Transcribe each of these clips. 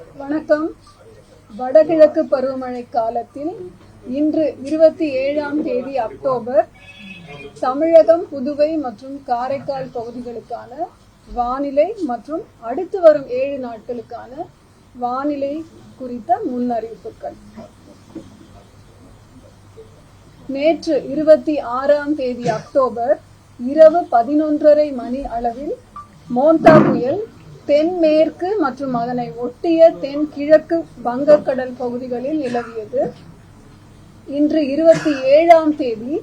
வணக்கம். வடகிழக்கு பருவமழை காலத்தில் இன்று 27ஆம் தேதி அக்டோபர் தமிழகம், புதுவை மற்றும் காரைக்கால் பகுதிகளுக்கான வானிலை மற்றும் அடுத்து வரும் 7 நாட்களுக்கான வானிலை குறித்த முன்னறிவிப்புகள். நேற்று 26ஆம் தேதி அக்டோபர் இரவு 11:30 மணி அளவில் மோந்தா புயல் தென்மேற்கு மற்றும் அதனை ஒட்டிய தென்கிழக்கு வங்கக்கடல் பகுதிகளில் நிலவியது. இன்று 27ஆம் தேதி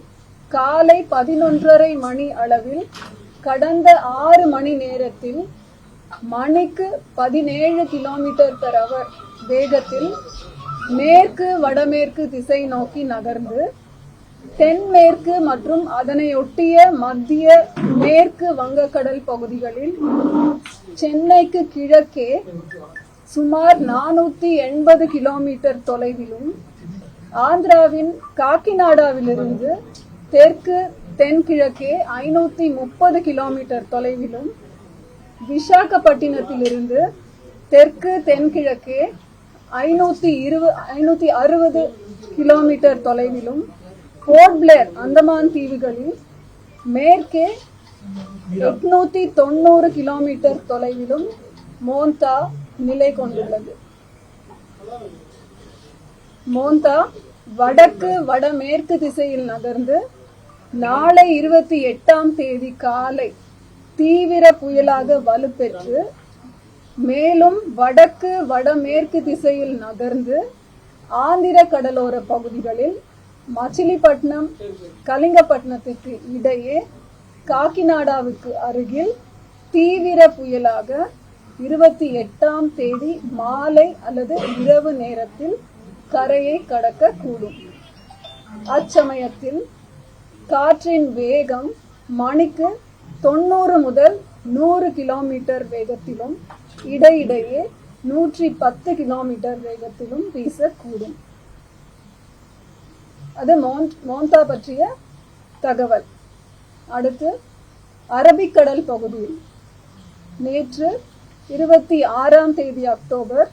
காலை 11:30 மணி அளவில் கடந்த 6 மணி நேரத்தில் மணிக்கு 17 km/h வேகத்தில் மேற்கு வடமேற்கு திசை நோக்கி நகர்ந்து தென்மேற்கு மற்றும் அதனையொட்டிய மத்திய மேற்கு வங்கக்கடல் பகுதிகளில் சென்னைக்கு கிழக்கே சுமார் 480 கிலோமீட்டர் தொலைவிலும், ஆந்திராவின் காக்கிநாடாவிலிருந்து தெற்கு தென்கிழக்கே 530 கிலோமீட்டர் தொலைவிலும், விசாகப்பட்டினத்திலிருந்து தெற்கு தென்கிழக்கே 560 கிலோமீட்டர் தொலைவிலும், போர்ட் பிளேர் அந்தமான் தீவுகளில் மேற்கே 890 கிலோமீட்டர் தொலைவிலும் மோந்தா நிலை கொண்டுள்ளது. மோந்தா வடக்கு வடமேற்கு திசையில் நகர்ந்து நாளை 28ஆம் தேதி காலை தீவிர புயலாக வலுப்பெற்று மேலும் வடக்கு வடமேற்கு திசையில் நகர்ந்து ஆந்திர கடலோர பகுதிகளில் மச்சிலிப்பட்டினம், கலிங்கப்பட்டினத்துக்கு இடையே காக்கிநாடாவுக்கு அருகில் தீவிர புயலாக 28ஆம் தேதி மாலை அல்லது இரவு நேரத்தில் கரையை கடக்க கூடும். அச்சமயத்தில் காற்றின் வேகம் மணிக்கு 90 முதல் 100 கிலோமீட்டர் வேகத்திலும் இடையிடையே 110 கிலோமீட்டர் வேகத்திலும் வீசக்கூடும். அது மோந்தா பற்றிய தகவல். அடுத்து அரபிக்கடல் பகுதியில் நேற்று 26ஆம் தேதி அக்டோபர்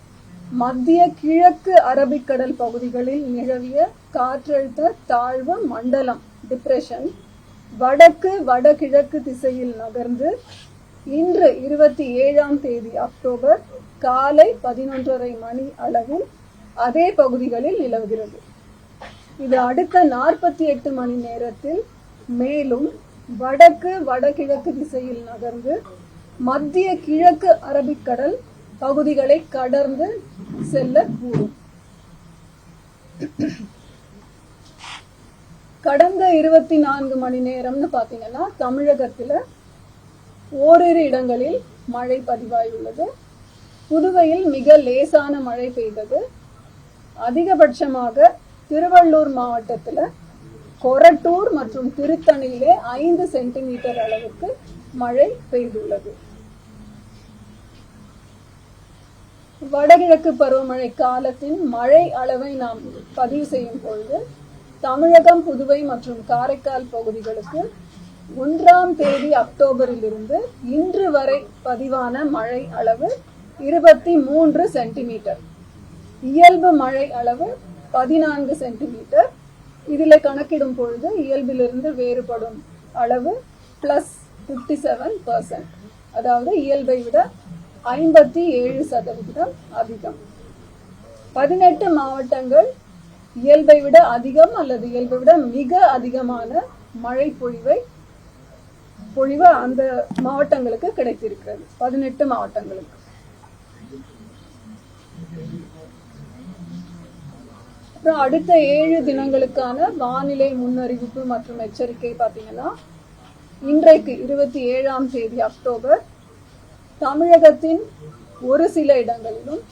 மத்திய கிழக்கு அரபிக்கடல் பகுதிகளில் நிலவிய காற்றழுத்த தாழ்வு மண்டலம் டிப்ரெஷன் வடக்கு வடகிழக்கு திசையில் நகர்ந்து இன்று 27ஆம் தேதி அக்டோபர் காலை 11:30 மணி அளவில் அதே பகுதிகளில் நிலவுகிறது. இது அடுத்த 48 மணி நேரத்தில் மேலும் வடக்கு வடகிழக்கு திசையில் நகர்ந்து மத்திய கிழக்கு அரபிக்கடல் பகுதிகளை கடந்து செல்லக்கூடும். கடந்த 24 மணி நேரம்னு பாத்தீங்கன்னா தமிழகத்துல ஓரிரு இடங்களில் மழை பதிவாயுள்ளது. புதுவையில் மிக லேசான மழை பெய்தது. அதிகபட்சமாக திருவள்ளூர் மாவட்டத்துல கொரட்டூர் மற்றும் திருத்தணியிலே 5 சென்டிமீட்டர் அளவுக்கு மழை பெய்துள்ளது. வடகிழக்கு பருவமழை காலத்தின் மழை அளவை நாம் பதிவு செய்யும் பொழுது தமிழகம், புதுவை மற்றும் காரைக்கால் பகுதிகளுக்கு 1ஆம் தேதி அக்டோபரிலிருந்து இன்று வரை பதிவான மழை அளவு 23 சென்டிமீட்டர். இயல்பு மழை அளவு 14 சென்டிமீட்டர். இதில் கணக்கிடும் பொழுது இயல்பிலிருந்து வேறுபடும் அளவு +57%, அதாவது இயல்பை விட 57% அதிகம். 18 மாவட்டங்கள் இயல்பை விட அதிகம் அல்லது இயல்பை விட மிக அதிகமான மழை பொழிவு அந்த மாவட்டங்களுக்கு கிடைத்திருக்கிறது. 18 மாவட்டங்களுக்கு. அப்புறம் அடுத்த 7 தினங்களுக்கான வானிலை முன்னறிவிப்பு மற்றும் எச்சரிக்கை பார்த்தீங்கன்னா, இன்றைக்கு 27ஆம் தேதி அக்டோபர் தமிழகத்தின் ஒரு சில இடங்களிலும்,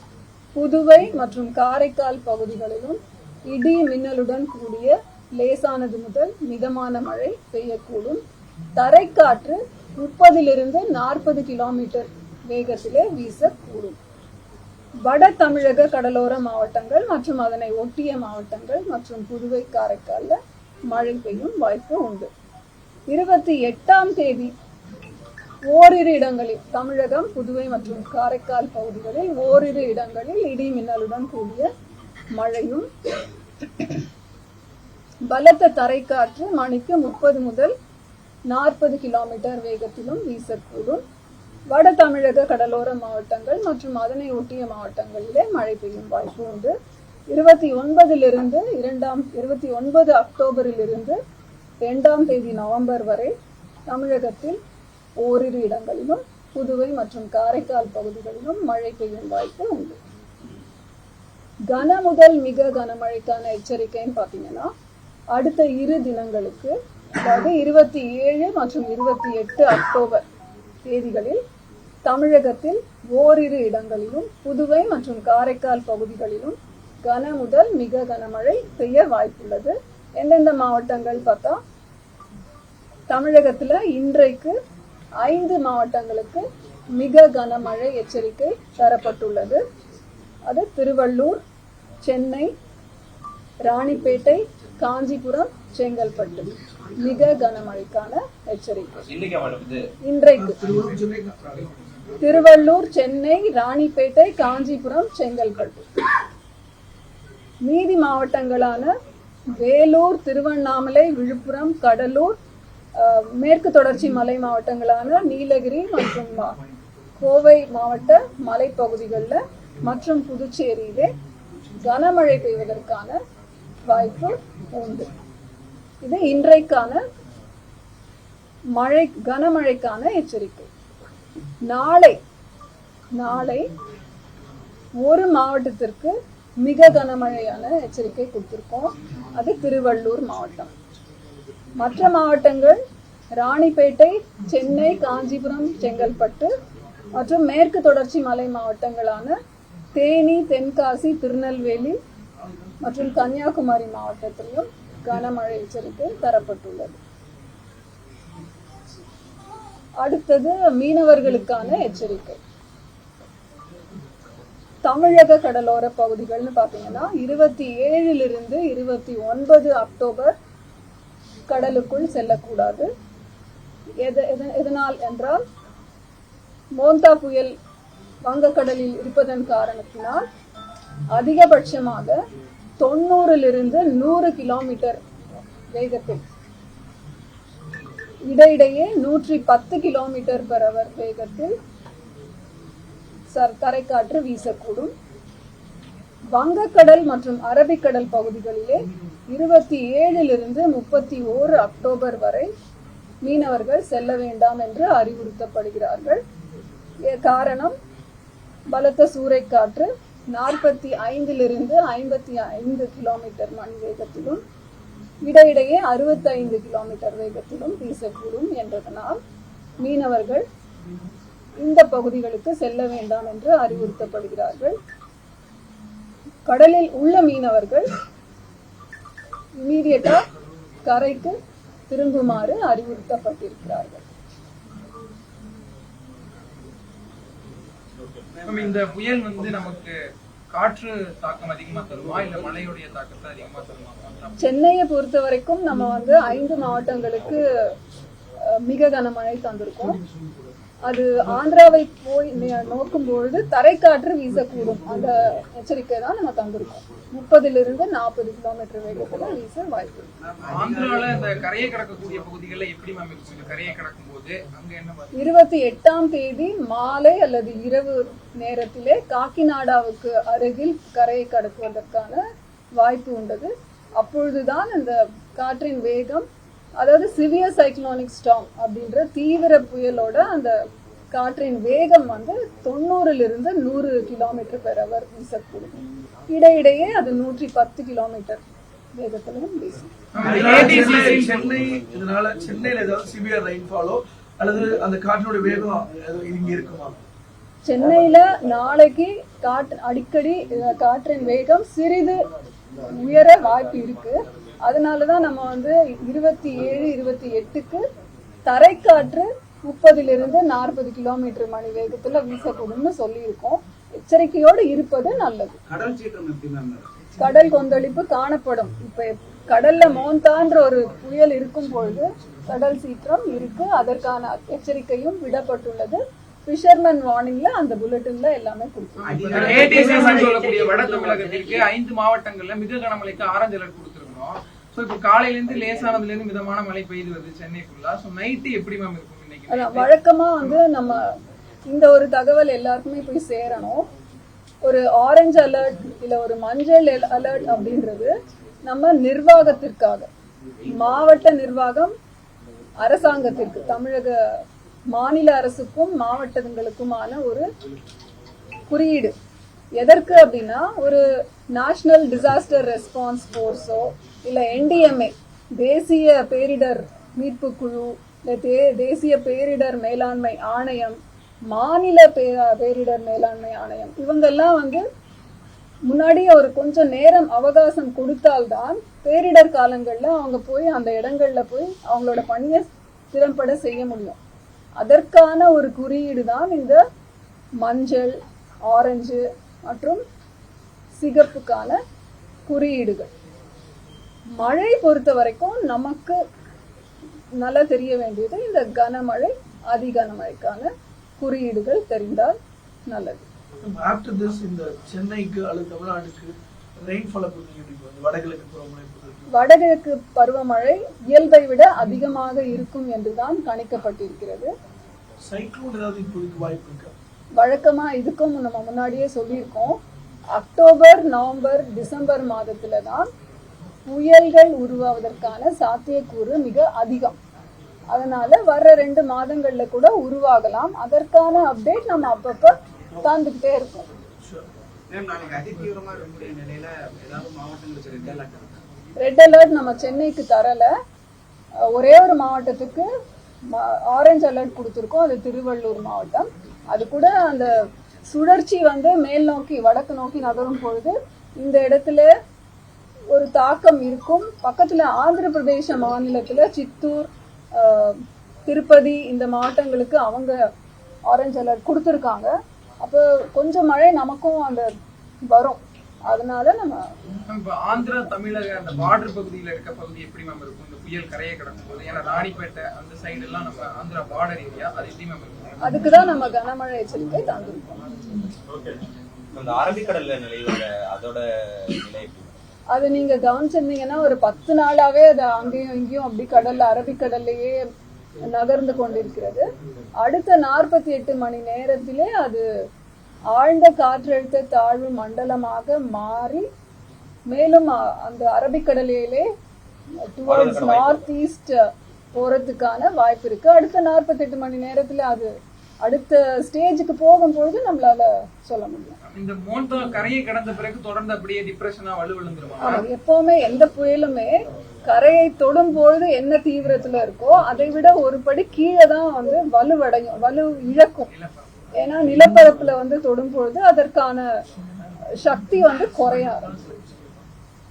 புதுவை மற்றும் காரைக்கால் பகுதிகளிலும் இடி மின்னலுடன் கூடிய லேசானது முதல் மிதமான மழை பெய்யக்கூடும். தரைக்காற்று 30 to 40 கிலோமீட்டர் வேகத்திலே வீசக்கூடும். வட தமிழக கடலோர மாவட்டங்கள் மற்றும் அதனை ஒட்டிய மாவட்டங்கள் மற்றும் புதுவை, காரைக்கால்ல மழை பெய்யும் வாய்ப்பு உண்டு. 28ஆம் தேதி ஓரிரு இடங்களில் தமிழகம், புதுவை மற்றும் காரைக்கால் பகுதிகளில் ஓரிரு இடங்களில் இடி மின்னலுடன் கூடிய மழையும், பலத்த தரைக்காற்று மணிக்கு 30 முதல் 40 கிலோமீட்டர் வேகத்திலும் வீசக்கூடும். வட தமிழக கடலோர மாவட்டங்கள் மற்றும் அதனை ஒட்டிய மாவட்டங்களிலே மழை பெய்யும் வாய்ப்பு உண்டு. 29 அக்டோபரிலிருந்து 2ஆம் தேதி நவம்பர் வரை தமிழகத்தில் ஓரிரு இடங்களிலும் புதுவை மற்றும் காரைக்கால் பகுதிகளிலும் மழை பெய்யும் வாய்ப்பு உண்டு. கன முதல் மிக கனமழைக்கான எச்சரிக்கைன்னு பாத்தீங்கன்னா அடுத்த 2 தினங்களுக்கு, அதாவது 27 மற்றும் 28 அக்டோபர் தேதிகளில் தமிழகத்தில் ஓரிரு இடங்களிலும் புதுவை மற்றும் காரைக்கால் பகுதிகளிலும் கன முதல் மிக கனமழை பெய்ய வாய்ப்புள்ளது. எந்தெந்த மாவட்டங்கள் பார்த்தா, தமிழகத்துல இன்றைக்கு 5 மாவட்டங்களுக்கு மிக கனமழை எச்சரிக்கை தரப்பட்டுள்ளது. அது திருவள்ளூர், சென்னை, ராணிப்பேட்டை, காஞ்சிபுரம், செங்கல்பட்டு மிக கனமழைக்கான எச்சரிக்கை. இன்றைக்கு திருவள்ளூர், சென்னை, ராணிப்பேட்டை, காஞ்சிபுரம், செங்கல்பட்டு. மீதி மாவட்டங்களான வேலூர், திருவண்ணாமலை, விழுப்புரம், கடலூர், மேற்கு தொடர்ச்சி மலை மாவட்டங்களான நீலகிரி மற்றும் கோவை மாவட்ட மலைப்பகுதிகளில் மற்றும் புதுச்சேரியிலே கனமழை பெய்வதற்கான வாய்ப்பு உண்டு. இது இன்றைக்கான கனமழைக்கான எச்சரிக்கை. நாளை ஒரு மாவட்டத்திற்கு மிக கனமழையான எச்சரிக்கை கொடுத்திருக்கோம். அது திருவள்ளூர் மாவட்டம். மற்ற மாவட்டங்கள் ராணிப்பேட்டை, சென்னை, காஞ்சிபுரம், செங்கல்பட்டு மற்றும் மேற்கு தொடர்ச்சி மலை மாவட்டங்களான தேனி, தென்காசி, திருநெல்வேலி மற்றும் கன்னியாகுமரி மாவட்டத்திலும் கனமழை எச்சரிக்கை தரப்பட்டுள்ளது. அடுத்தது மீனவர்களுக்கான எச்சரிக்கை. தமிழக கடலோர பகுதிகள்னு பாத்தீங்கன்னா 27 29 அக்டோபர் கடலுக்குள் செல்லக்கூடாது. எதனால் என்றால், மோந்தா புயல் வங்கக்கடலில் இருப்பதன் காரணத்தினால் அதிகபட்சமாக 90 100 கிலோமீட்டர் வேகத்தில், இடையிடையே 110 கிலோமீட்டர் பெர் அவர் வேகத்தில் தரைக்காற்று வீசக்கூடும். வங்கக்கடல் மற்றும் அரபிக்கடல் பகுதிகளிலே 27 31 அக்டோபர் வரை மீனவர்கள் செல்ல வேண்டாம் என்று அறிவுறுத்தப்படுகிறார்கள். காரணம், பலத்த சூறைக்காற்று 45 55 கிலோமீட்டர் மணி வேகத்திலும் இடையிடையே 65 கிலோமீட்டர் வேகத்திலும் வீசக்கூடும் என்றதனால் மீனவர்கள் இந்த பகுதிகளுக்கு செல்ல வேண்டாம் என்று அறிவுறுத்தப்படுகிறார்கள். கடலில் உள்ள மீனவர்கள் இமீடியட்டா கரைக்கு திரும்புமாறு அறிவுறுத்தப்பட்டிருக்கிறார்கள். இந்த புயல் நமக்கு காற்று தாக்கம் அதிகமா தருமா இல்ல மழையுடைய தாக்கத்தை அதிகமா தருமா? சென்னையை பொறுத்த வரைக்கும் நம்ம 5 மாவட்டங்களுக்கு மிக கனமழை தந்திருக்கோம். அது ஆந்திராவை போய் நோக்கும் பொழுது தரைக்காற்று வீசக்கூடும் அந்த எச்சரிக்கை தான் நம்ம தந்திருக்கோம். 30 40 கிலோமீட்டர் வேகத்துல வீச வாய்ப்பு. ஆந்திரால இந்த கரையை கடக்கக்கூடிய பகுதிகளில் எப்படி கரையை கடக்கும் போது அங்க என்ன 28ஆம் தேதி மாலை அல்லது இரவு நேரத்திலே காக்கிநாடாவுக்கு அருகில் கரையை கடக்குவதற்கான வாய்ப்பு உண்டது. அப்பொழுதுதான் இந்த காற்றின் வேகம், அதாவது சிவியர் சைக்ளோனிக் ஸ்டார்ம் அப்படின்ற தீவிர புயலோட அந்த காற்றின் வேகம் 90 100 கிலோமீட்டர் பெர் அவர் வீசக்கூடும். இடையிடையே அது 110 கிலோமீட்டர் வேகத்திலும் வீசும். சென்னையில ஏதாவது சிவியர் ரெயின்ஃபாலோ அல்லது அந்த காற்றினுடைய வேகம் இங்க இருக்குமா? சென்னையில நாளைக்கு அடிக்கடி காற்றின் வேகம் சிறிது உயர வாய்ப்பு இருக்கு. அதனாலதான் நம்ம 27 28க்கு தரைக்காற்று 30 40 கிலோமீட்டர் மணி வேகத்துல வீசக்கூடும்னு சொல்லியிருக்கோம். எச்சரிக்கையோடு இருப்பது நல்லது. கடல் சீற்றம் எப்படி மேம்? கடல் கொந்தளிப்பு காணப்படும். இப்ப கடல்ல மோந்தான்ற ஒரு புயல் இருக்கும் பொழுது கடல் சீற்றம் இருக்கு. அதற்கான எச்சரிக்கையும் விடப்பட்டுள்ளது. ஃபிஷர்மேன் வார்னிங்ல அந்த புல்லட்டின்ல எல்லாமே கொடுத்துருக்கோம். ஏடிசிஎஸ் சொல்லக்கூடிய வட தமிழகத்திற்கு 5 மாவட்டங்கள்ல மிக கனமழைக்கு ஆரஞ்சு அலர்ட் கொடுத்திருக்கோம். சோ இப்போ காலையில இருந்து லேசானதுல இருந்து மிதமான மழை பெய்து வருது சென்னைக்குள்ள. சோ நைட் எப்படி மேம் இருக்கும் இன்னைக்கு? அதான் வழக்கமா நம்ம இந்த ஒரு தகவல் எல்லாருக்குமே போய் சேரணும். ஒரு ஆரஞ்சு அலர்ட் இல்ல ஒரு மஞ்சள் அலர்ட் அப்படின்றது நம்ம நிர்வாகத்திற்காக, மாவட்ட நிர்வாகம் அரசாங்கத்திற்கு, தமிழக மாநில அரசுக்கும் மாவட்டங்களுக்குமான ஒரு குறியீடு. எதற்கு அப்படின்னா, ஒரு நேஷனல் டிசாஸ்டர் ரெஸ்பான்ஸ் போர்ஸோ இல்ல NDMA தேசிய பேரிடர் மீட்பு குழு இல்ல தேசிய பேரிடர் மேலாண்மை ஆணையம், மாநில பேரிடர் மேலாண்மை ஆணையம், இவங்கெல்லாம் முன்னாடியே ஒரு கொஞ்சம் நேரம் அவகாசம் கொடுத்தால்தான் பேரிடர் காலங்கள்ல அவங்க போய் அந்த இடங்கள்ல போய் அவங்களோட பணியை திறம்பட செய்ய முடியும். அதற்கான ஒரு குறியீடு தான் இந்த மஞ்சள், ஆரஞ்சு மற்றும் சிகப்புக்கான குறியீடுகள். மழை பொறுத்த வரைக்கும் நமக்கு நல்லா தெரிய வேண்டியது இந்த கனமழை, அதி கனமழைக்கான குறியீடுகள் தெரிந்தால் நல்லது. ஆஃப்டர் திஸ் இந்த சென்னைக்கு அல்லது தமிழ்நாடுக்கு ரெயின்ஃபால் வடகிழக்கு பருவமழை இயல்பை விட அதிகமாக இருக்கும் என்றுதான் கணிக்கப்பட்டிருக்கிறது. சைக்ளோன் ஏதாவது இப்போதைக்கு வாய்ப்பு இருக்கா? வழக்கமா இதுக்கும் நம்ம முன்னாடியே சொல்லியிருக்கோம். அக்டோபர், நவம்பர், டிசம்பர் மாதத்துல தான் புயல்கள் உருவாவதற்கான சாத்தியக்கூறு மிக அதிகம். அதனால வர்ற 2 மாதங்கள்ல கூட உருவாகலாம். அதற்கான அப்டேட் நம்ம அப்பப்ப தந்துகிட்டே இருக்கோம். ரெட் அலர்ட் நம்ம சென்னைக்கு தரல. ஒரே ஒரு மாவட்டத்துக்கு ஆரஞ்சு அலர்ட் கொடுத்துருக்கோம். அது திருவள்ளூர் மாவட்டம். அது கூட அந்த சுழற்சி மேல் நோக்கி வடக்கு நோக்கி நகரும் பொழுது இந்த இடத்துல ஒரு தாக்கம் இருக்கும். பக்கத்துல ஆந்திர பிரதேச மாநிலத்துல சித்தூர், திருப்பதி இந்த மாவட்டங்களுக்கு அவங்க ஆரஞ்சு அலர்ட் கொடுத்துருக்காங்க. அப்போ கொஞ்சம் மழை நமக்கும் வரும். அதனால நம்ம ஆந்திரா தமிழக அந்த பார்டர் பகுதியில இருக்க பகுதி எப்படி மேம் இருக்கும் இந்த புயல் கரையை கடக்கும் போது? ஏன்னா ராணிப்பேட்டை அந்த சைடு எல்லாம் நம்ம ஆந்திரா பார்டர் ஏரியா, அது எப்படி மேம் இருக்கும்? அதுக்குதான் நம்ம கனமழை எச்சரிக்கை தந்திருக்கோம். அரபிக்கடல்ல நிலவுற அதோட நிலை அது நீங்க கவனிச்சிருந்தீங்கன்னா ஒரு 10 நாளாவே அது அங்கேயும் இங்கேயும் அப்படி கடல்ல, அரபிக்கடல்லையே நகர்ந்து கொண்டிருக்கிறது. அடுத்த 48 மணி நேரத்திலே அது ஆழ்ந்த காற்றழுத்த தாழ்வு மண்டலமாக மாறி மேலும் அந்த அரபிக்கடலிலே டுவர்ட்ஸ் நார்த் ஈஸ்ட் போறதுக்கான வாய்ப்பு இருக்கு. அடுத்த 48 மணி நேரத்துல அது அடுத்த ஸ்டேஜுக்கு போகும்பொழுது நம்மளால சொல்ல முடியும். இந்த மோன்தா கரையை கடந்த பிறகு தொடர்ந்து அப்படியே டிப்ரெஷனா வலுவிழந்துருமா? எப்பவுமே எந்த புயலுமே கரையை தொடும் பொழுது என்ன தீவிரத்துல இருக்கோ அதை விட ஒரு படி கீழே தான் வலுவடையும், வலு இழக்கும். ஏன்னா நிலப்பரப்புல தொடும் பொழுது அதற்கான சக்தி குறைய ஆரம்பிக்கும்.